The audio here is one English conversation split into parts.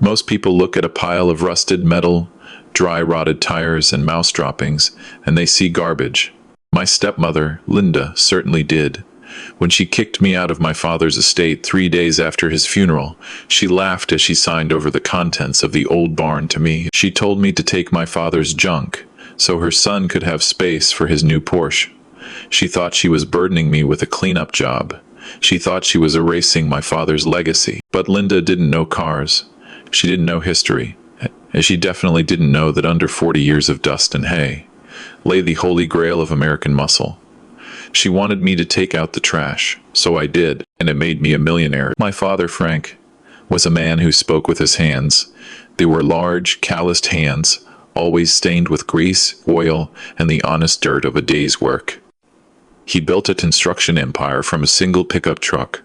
Most people look at a pile of rusted metal, dry rotted tires, and mouse droppings, and they see garbage. My stepmother, Linda, certainly did. When she kicked me out of my father's estate 3 days after his funeral, she laughed as she signed over the contents of the old barn to me. She told me to take my father's junk, so her son could have space for his new Porsche. She thought she was burdening me with a cleanup job. She thought she was erasing my father's legacy. But Linda didn't know cars. She didn't know history. And she definitely didn't know that under 40 years of dust and hay lay the holy grail of American muscle. She wanted me to take out the trash, so I did, and it made me a millionaire. My father, Frank, was a man who spoke with his hands. They were large, calloused hands, always stained with grease, oil, and the honest dirt of a day's work. He built a construction empire from a single pickup truck.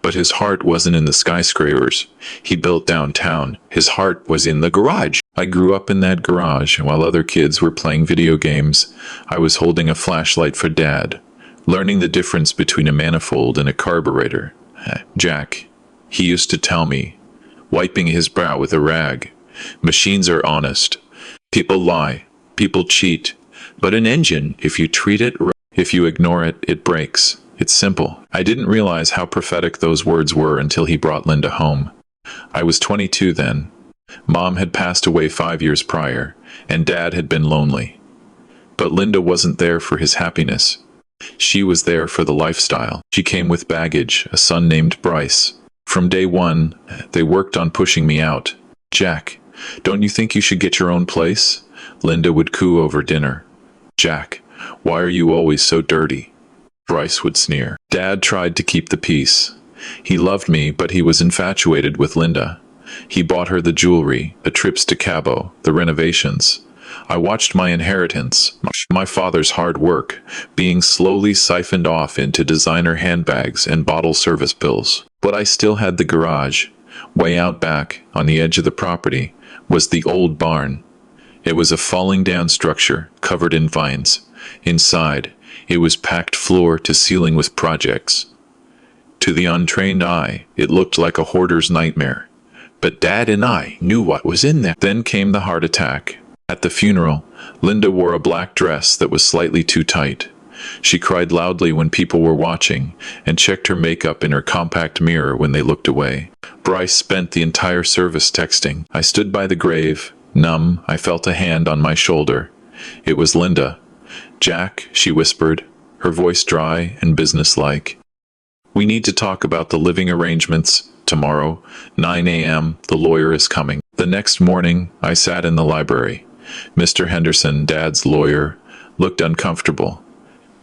But his heart wasn't in the skyscrapers he built downtown. His heart was in the garage. I grew up in that garage. While other kids were playing video games, I was holding a flashlight for Dad, learning the difference between a manifold and a carburetor. Jack, he used to tell me, wiping his brow with a rag, machines are honest. People lie. People cheat. But an engine, if you treat it right, if you ignore it, it breaks. It's simple. I didn't realize how prophetic those words were until he brought Linda home. I was 22 then. Mom had passed away 5 years prior, and Dad had been lonely. But Linda wasn't there for his happiness. She was there for the lifestyle. She came with baggage, a son named Bryce. From day one, they worked on pushing me out. Jack, don't you think you should get your own place? Linda would coo over dinner. Jack, why are you always so dirty? Bryce would sneer. Dad tried to keep the peace. He loved me, but he was infatuated with Linda. He bought her the jewelry, the trips to Cabo, the renovations. I watched my inheritance, my father's hard work, being slowly siphoned off into designer handbags and bottle service bills. But I still had the garage. Way out back, on the edge of the property, was the old barn. It was a falling down structure, covered in vines. Inside, it was packed floor to ceiling with projects. To the untrained eye, it looked like a hoarder's nightmare. But Dad and I knew what was in there. Then came the heart attack. At the funeral, Linda wore a black dress that was slightly too tight. She cried loudly when people were watching, and checked her makeup in her compact mirror when they looked away. Bryce spent the entire service texting. I stood by the grave. Numb, I felt a hand on my shoulder. It was Linda. Jack, she whispered, her voice dry and businesslike. We need to talk about the living arrangements. Tomorrow, 9 a.m., the lawyer is coming. The next morning, I sat in the library. Mr. Henderson, Dad's lawyer, looked uncomfortable.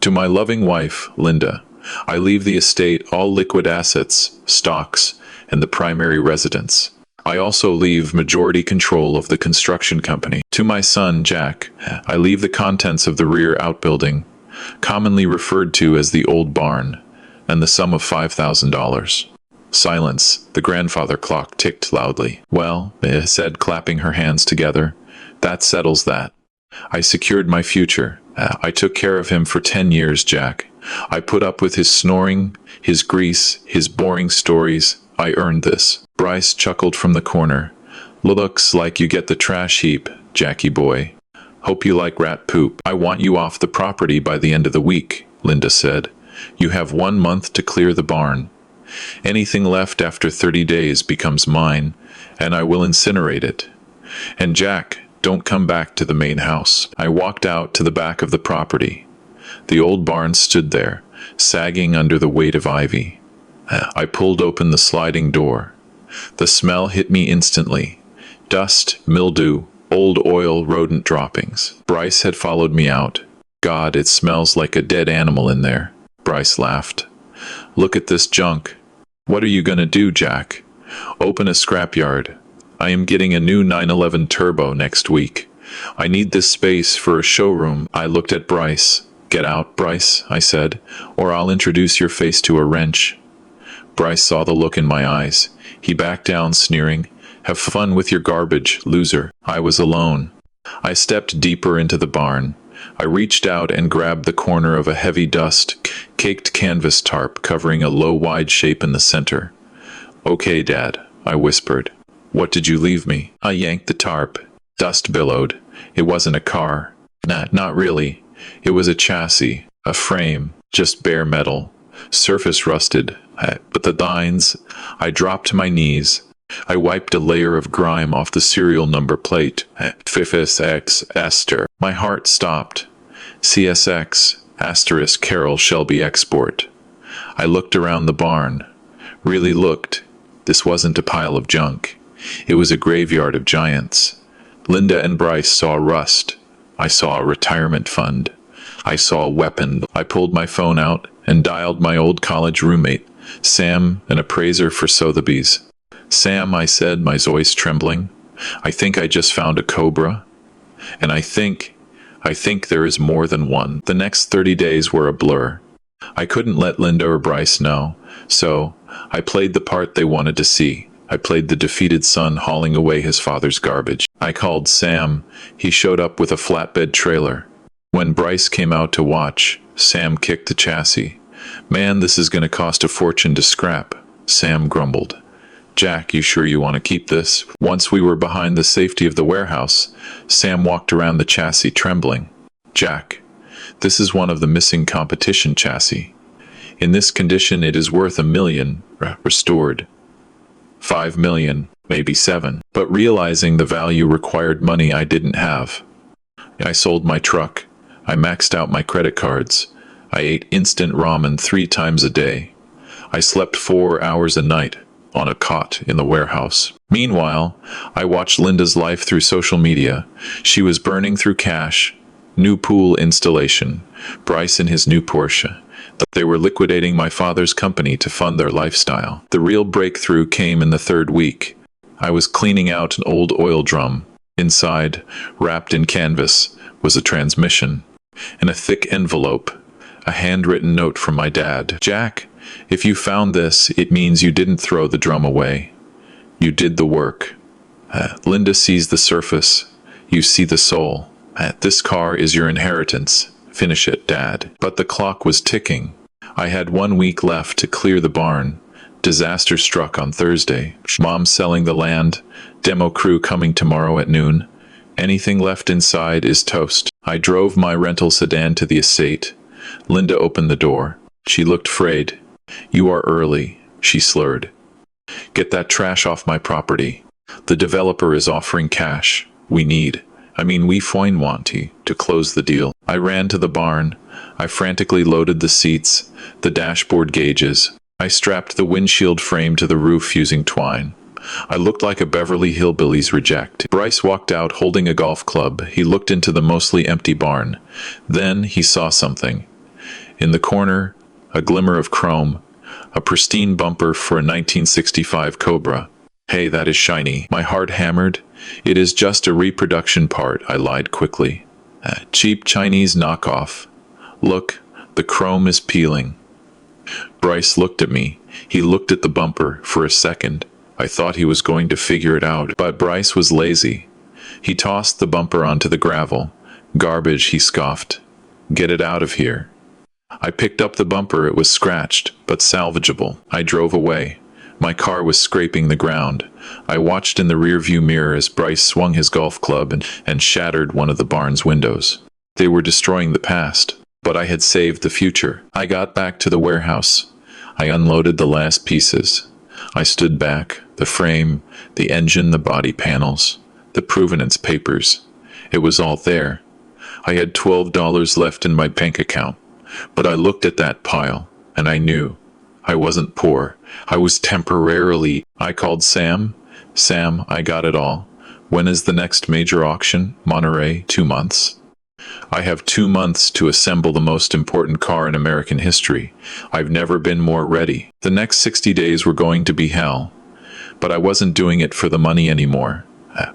To my loving wife, Linda, I leave the estate all liquid assets, stocks, and the primary residence. I also leave majority control of the construction company. To my son, Jack, I leave the contents of the rear outbuilding, commonly referred to as the old barn, and the sum of $5,000. Silence. The grandfather clock ticked loudly. Well, Mia said, clapping her hands together, that settles that. I secured my future. I took care of him for 10 years, Jack. I put up with his snoring, his grease, his boring stories. I earned this. Bryce chuckled from the corner. Looks like you get the trash heap, Jackie boy. Hope you like rat poop. I want you off the property by the end of the week, Linda said. You have 1 month to clear the barn. Anything left after 30 days becomes mine, and I will incinerate it. And Jack, don't come back to the main house. I walked out to the back of the property. The old barn stood there, sagging under the weight of ivy. I pulled open the sliding door. The smell hit me instantly. Dust, mildew, old oil, rodent droppings. Bryce had followed me out. God, it smells like a dead animal in there. Bryce laughed. Look at this junk. What are you gonna do, Jack? Open a scrapyard. I am getting a new 911 Turbo next week. I need this space for a showroom. I looked at Bryce. Get out, Bryce, I said, or I'll introduce your face to a wrench. Bryce saw the look in my eyes. He backed down, sneering. Have fun with your garbage, loser. I was alone. I stepped deeper into the barn. I reached out and grabbed the corner of a heavy dust-caked canvas tarp covering a low, wide shape in the center. Okay, Dad, I whispered. What did you leave me? I yanked the tarp. Dust billowed. It wasn't a car. Nah, not really. It was a chassis, a frame, just bare metal. Surface rusted. But the lines. I dropped to my knees. I wiped a layer of grime off the serial number plate. FFSX Esther. My heart stopped. CSX * Carol Shelby Export. I looked around the barn. Really looked. This wasn't a pile of junk. It was a graveyard of giants. Linda and Bryce saw rust. I saw a retirement fund. I saw a weapon. I pulled my phone out and dialed my old college roommate, Sam, an appraiser for Sotheby's. Sam, I said, my voice trembling, I think I just found a cobra. And I think there is more than one. The next 30 days were a blur. I couldn't let Linda or Bryce know, so I played the part they wanted to see. I played the defeated son hauling away his father's garbage. I called Sam. He showed up with a flatbed trailer. When Bryce came out to watch, Sam kicked the chassis. Man, this is going to cost a fortune to scrap, Sam grumbled. Jack, you sure you want to keep this? Once we were behind the safety of the warehouse, Sam walked around the chassis trembling. Jack, this is one of the missing competition chassis. In this condition, it is worth $1 million, restored. 5 million, maybe 7. But realizing the value required money I didn't have. I sold my truck. I maxed out my credit cards. I ate instant ramen 3 times a day. I slept 4 hours a night on a cot in the warehouse. Meanwhile, I watched Linda's life through social media. She was burning through cash. New pool installation. Bryce in his new Porsche. They were liquidating my father's company to fund their lifestyle. The real breakthrough came in the 3rd week. I was cleaning out an old oil drum. Inside, wrapped in canvas, was a transmission. In a thick envelope, a handwritten note from my dad. Jack, if you found this, it means you didn't throw the drum away. You did the work. Linda sees the surface. You see the soul. This car is your inheritance. Finish it, Dad. But the clock was ticking. I had 1 week left to clear the barn. Disaster struck on Thursday. Mom selling the land. Demo crew coming tomorrow at noon. Anything left inside is toast. I drove my rental sedan to the estate. Linda opened the door. She looked frayed. You are early, she slurred. Get that trash off my property. The developer is offering cash. We fine want to close the deal. I ran to the barn. I frantically loaded the seats, the dashboard gauges. I strapped the windshield frame to the roof using twine. I looked like a Beverly Hillbillies reject. Bryce walked out holding a golf club. He looked into the mostly empty barn. Then he saw something. In the corner, a glimmer of chrome, a pristine bumper for a 1965 Cobra. Hey, that is shiny. My heart hammered. It is just a reproduction part, I lied quickly. Cheap Chinese knockoff. Look, the chrome is peeling. Bryce looked at me. He looked at the bumper for a second. I thought he was going to figure it out, but Bryce was lazy. He tossed the bumper onto the gravel. Garbage, he scoffed. Get it out of here. I picked up the bumper. It was scratched, but salvageable. I drove away. My car was scraping the ground. I watched in the rearview mirror as Bryce swung his golf club and shattered one of the barn's windows. They were destroying the past, but I had saved the future. I got back to the warehouse. I unloaded the last pieces. I stood back, the frame, the engine, the body panels, the provenance papers. It was all there. I had $12 left in my bank account, but I looked at that pile, and I knew. I wasn't poor. I was temporarily. I called Sam. Sam, I got it all. When is the next major auction? Monterey, 2 months. I have 2 months to assemble the most important car in American history. I've never been more ready. The next 60 days were going to be hell. But I wasn't doing it for the money anymore.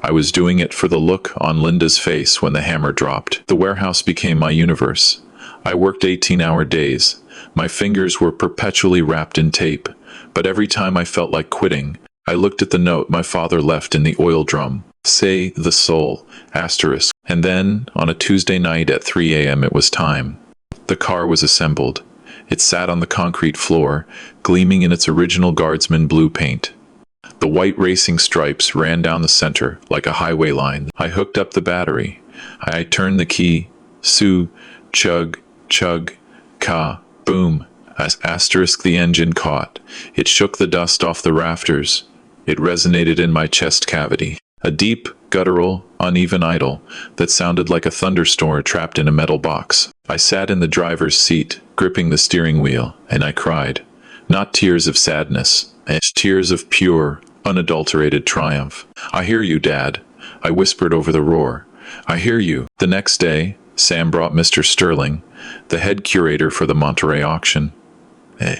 I was doing it for the look on Linda's face when the hammer dropped. The warehouse became my universe. I worked 18-hour days. My fingers were perpetually wrapped in tape. But every time I felt like quitting, I looked at the note my father left in the oil drum. Say the soul, asterisk. And then, on a Tuesday night at 3 a.m. it was time. The car was assembled. It sat on the concrete floor, gleaming in its original Guardsman blue paint. The white racing stripes ran down the center like a highway line. I hooked up the battery. I turned the key. Sue, chug, chug, ka, boom. As asterisk the engine caught. It shook the dust off the rafters. It resonated in my chest cavity. A deep, guttural, uneven idle that sounded like a thunderstorm trapped in a metal box. I sat in the driver's seat, gripping the steering wheel, and I cried. Not tears of sadness, tears of pure, unadulterated triumph. I hear you, Dad, I whispered over the roar. I hear you. The next day, Sam brought Mr. Sterling, the head curator for the Monterey auction.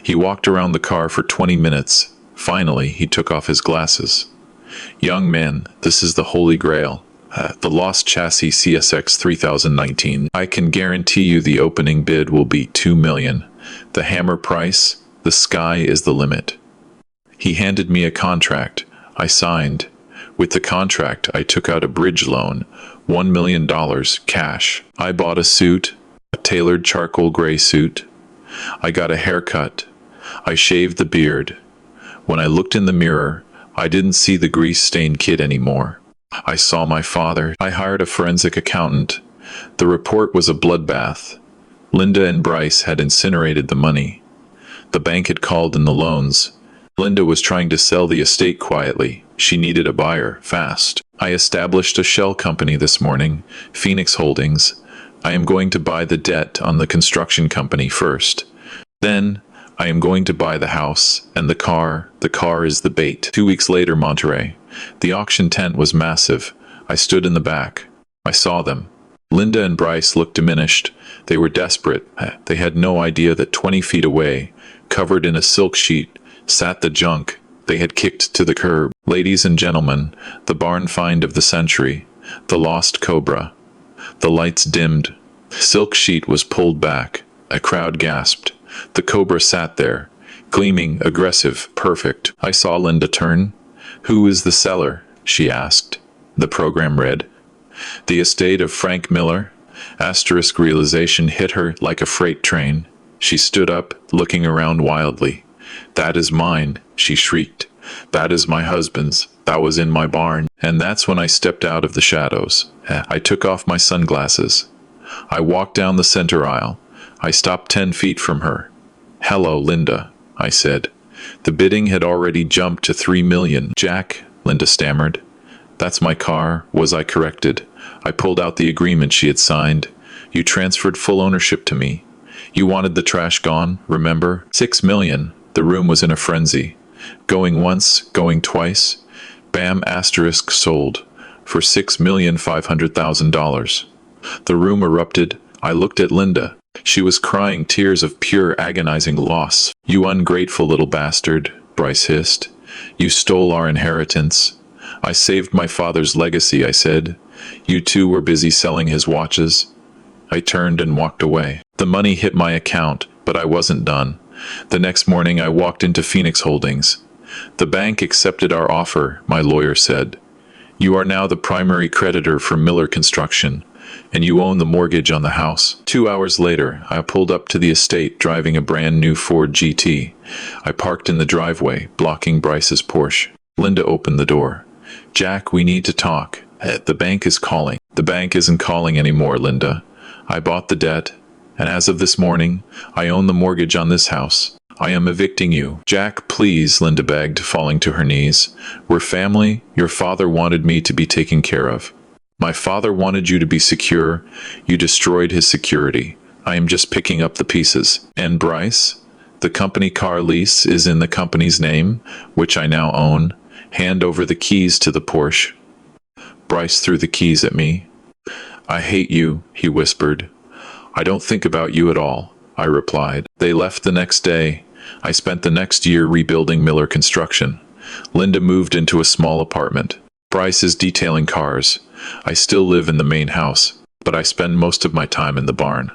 He walked around the car for 20 minutes. Finally, he took off his glasses. Young man, this is the Holy Grail. The Lost Chassis CSX 3019. I can guarantee you the opening bid will be $2 million. The hammer price, the sky is the limit. He handed me a contract. I signed. With the contract, I took out a bridge loan, $1 million cash. I bought a suit, a tailored charcoal gray suit. I got a haircut. I shaved the beard. When I looked in the mirror, I didn't see the grease-stained kid anymore. I saw my father. I hired a forensic accountant. The report was a bloodbath. Linda and Bryce had incinerated the money. The bank had called in the loans. Linda was trying to sell the estate quietly. She needed a buyer, fast. I established a shell company this morning, Phoenix Holdings. I am going to buy the debt on the construction company first. Then, I am going to buy the house, and the car. The car is the bait. 2 weeks later, Monterey. The auction tent was massive. I stood in the back. I saw them. Linda and Bryce looked diminished. They were desperate. They had no idea that 20 feet away, covered in a silk sheet, sat the junk they had kicked to the curb. Ladies and gentlemen, the barn find of the century, the lost cobra. The lights dimmed. Silk sheet was pulled back. A crowd gasped. The cobra sat there, gleaming, aggressive, perfect. I saw Linda turn. Who is the seller? She asked. The program read. The estate of Frank Miller. Asterisk realization hit her like a freight train. She stood up, looking around wildly. That is mine, she shrieked. That is my husband's. That was in my barn. And that's when I stepped out of the shadows. I took off my sunglasses. I walked down the center aisle. I stopped 10 feet from her. Hello, Linda, I said. The bidding had already jumped to $3 million. Jack, Linda stammered. That's my car, was I corrected. I pulled out the agreement she had signed. You transferred full ownership to me. You wanted the trash gone, remember? $6 million. The room was in a frenzy. Going once, going twice. Bam, asterisk, sold. For $6,500,000. The room erupted. I looked at Linda. She was crying tears of pure agonizing loss. You ungrateful little bastard, Bryce hissed. You stole our inheritance. I saved my father's legacy, I said. You two were busy selling his watches. I turned and walked away. The money hit my account, but I wasn't done. The next morning I walked into Phoenix Holdings. The bank accepted our offer, my lawyer said. You are now the primary creditor for Miller Construction, and you own the mortgage on the house. 2 hours later, I pulled up to the estate driving a brand new Ford GT. I parked in the driveway, blocking Bryce's Porsche. Linda opened the door. Jack, we need to talk. The bank is calling. The bank isn't calling anymore, Linda. I bought the debt, and as of this morning, I own the mortgage on this house. I am evicting you. Jack, please, Linda begged, falling to her knees. We're family. Your father wanted me to be taken care of. My father wanted you to be secure. You destroyed his security. I am just picking up the pieces. And Bryce? The company car lease is in the company's name, which I now own. Hand over the keys to the Porsche. Bryce threw the keys at me. I hate you, he whispered. I don't think about you at all, I replied. They left the next day. I spent the next year rebuilding Miller Construction. Linda moved into a small apartment. Bryce is detailing cars. I still live in the main house, but I spend most of my time in the barn.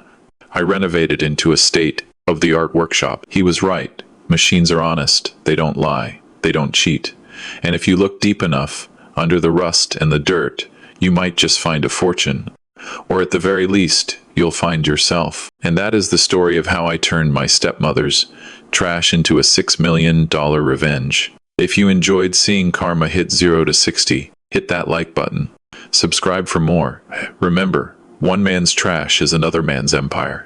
I renovated into a state-of-the-art workshop. He was right. Machines are honest. They don't lie. They don't cheat. And if you look deep enough, under the rust and the dirt, you might just find a fortune. Or at the very least, you'll find yourself. And that is the story of how I turned my stepmother's trash into a $6 million revenge. If you enjoyed seeing karma hit 0 to 60, hit that like button. Subscribe for more. Remember, one man's trash is another man's empire.